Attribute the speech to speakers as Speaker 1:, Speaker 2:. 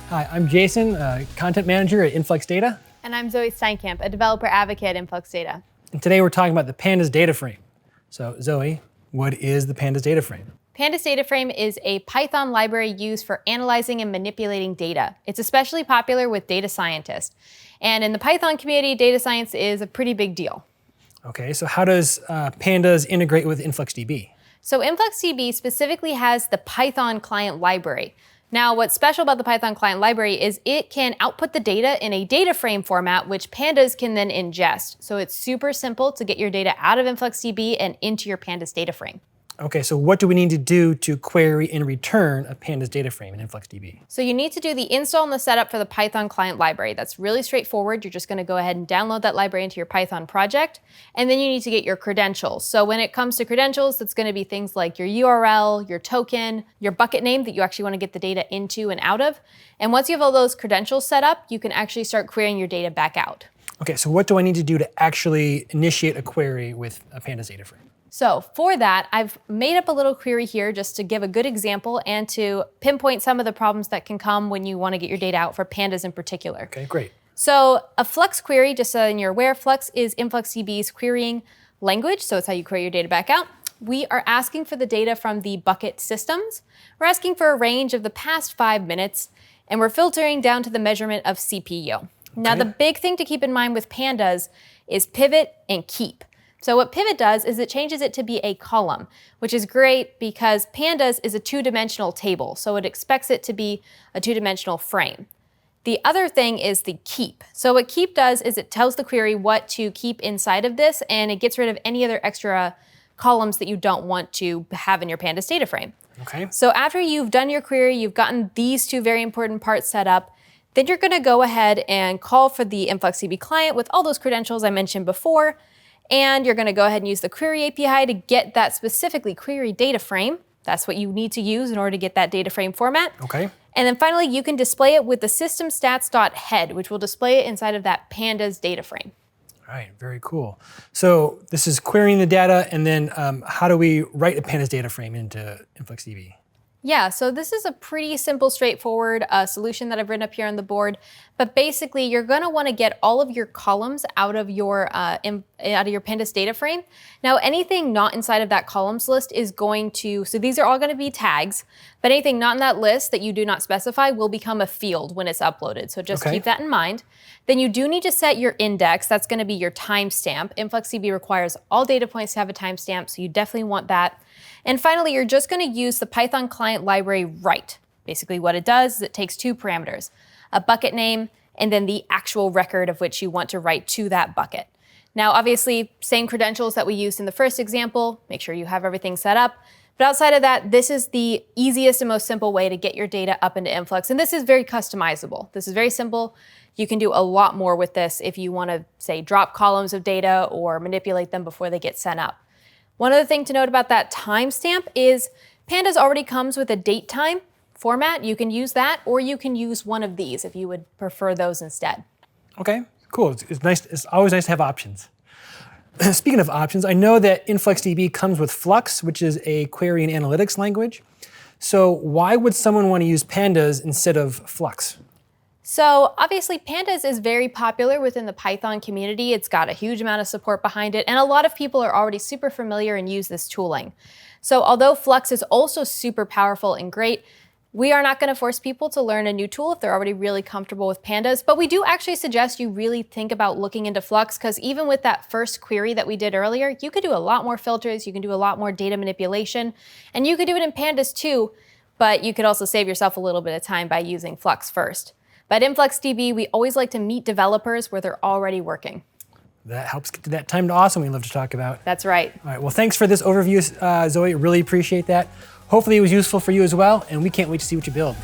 Speaker 1: Hi, I'm Jason, content manager at InfluxData.
Speaker 2: And I'm Zoe Steinkamp, a developer advocate at InfluxData.
Speaker 1: And today we're talking about the Pandas Dataframe. So Zoe, what is the Pandas Dataframe?
Speaker 2: Pandas Dataframe is a Python library used for analyzing and manipulating data. It's especially popular with data scientists. And in the Python community, data science is a pretty big deal.
Speaker 1: Okay, so how does Pandas integrate with InfluxDB?
Speaker 2: So InfluxDB specifically has the Python client library. Now, what's special about the Python client library is it can output the data in a data frame format, which Pandas can then ingest. So it's super simple to get your data out of InfluxDB and into your Pandas data frame.
Speaker 1: Okay, so what do we need to do to query and return a Pandas data frame in InfluxDB?
Speaker 2: So you need to do the install and the setup for the Python client library. That's really straightforward. You're just going to go ahead and download that library into your Python project, and then you need to get your credentials. So when it comes to credentials, that's going to be things like your URL, your token, your bucket name that you actually want to get the data into and out of. And once you have all those credentials set up, you can actually start querying your data back out.
Speaker 1: Okay, so what do I need to do to actually initiate a query with a Pandas data frame?
Speaker 2: So for that, I've made up a little query here just to give a good example and to pinpoint some of the problems that can come when you want to get your data out for Pandas in particular.
Speaker 1: Okay, great.
Speaker 2: So a Flux query, just so you're aware, Flux is InfluxDB's querying language, so it's how you query your data back out. We are asking for the data from the bucket systems. We're asking for a range of the past 5 minutes, and we're filtering down to the measurement of CPU. Okay. Now the big thing to keep in mind with Pandas is pivot and keep. So what pivot does is it changes it to be a column, which is great because Pandas is a two-dimensional table, so it expects it to be a two-dimensional frame. The other thing is the keep. So what keep does is it tells the query what to keep inside of this, and it gets rid of any other extra columns that you don't want to have in your Pandas data frame.
Speaker 1: Okay.
Speaker 2: So after you've done your query, you've gotten these two very important parts set up, then you're going to go ahead and call for the InfluxDB client with all those credentials I mentioned before. And you're going to go ahead and use the query API to get that specifically query data frame. That's what you need to use in order to get that data frame format.
Speaker 1: Okay.
Speaker 2: And then finally, you can display it with the systemstats.head, which will display it inside of that Pandas data frame.
Speaker 1: All right, very cool. So this is querying the data, and then how do we write a Pandas data frame into InfluxDB?
Speaker 2: Yeah, so this is a pretty simple, straightforward solution that I've written up here on the board. But basically, you're going to want to get all of your columns out of your Pandas data frame. Now, anything not inside of that columns list is going to, so these are all going to be tags, but anything not in that list that you do not specify will become a field when it's uploaded. So just keep that in mind. Then you do need to set your index. That's going to be your timestamp. InfluxDB requires all data points to have a timestamp, so you definitely want that. And finally, you're just going to use the Python client library write. Basically what it does is it takes two parameters, a bucket name and then the actual record of which you want to write to that bucket. Now, obviously, same credentials that we used in the first example, make sure you have everything set up. But outside of that, this is the easiest and most simple way to get your data up into Influx. And this is very customizable. This is very simple. You can do a lot more with this if you want to, say, drop columns of data or manipulate them before they get sent up. One other thing to note about that timestamp is Pandas already comes with a datetime format. You can use that, or you can use one of these if you would prefer those instead.
Speaker 1: Okay, cool. It's nice. It's always nice to have options. Speaking of options, I know that InfluxDB comes with Flux, which is a query and analytics language. So why would someone want to use Pandas instead of Flux?
Speaker 2: So obviously Pandas is very popular within the Python community. It's got a huge amount of support behind it, and a lot of people are already super familiar and use this tooling. So although Flux is also super powerful and great, we are not going to force people to learn a new tool if they're already really comfortable with Pandas, but we do actually suggest you really think about looking into Flux, because even with that first query that we did earlier, you could do a lot more filters, you can do a lot more data manipulation, and you could do it in Pandas too, but you could also save yourself a little bit of time by using Flux first. But in InfluxDB, we always like to meet developers where they're already working.
Speaker 1: That helps get to that time to awesome we love to talk about.
Speaker 2: That's right.
Speaker 1: All right, well, thanks for this overview, Zoe. Really appreciate that. Hopefully it was useful for you as well, and we can't wait to see what you build.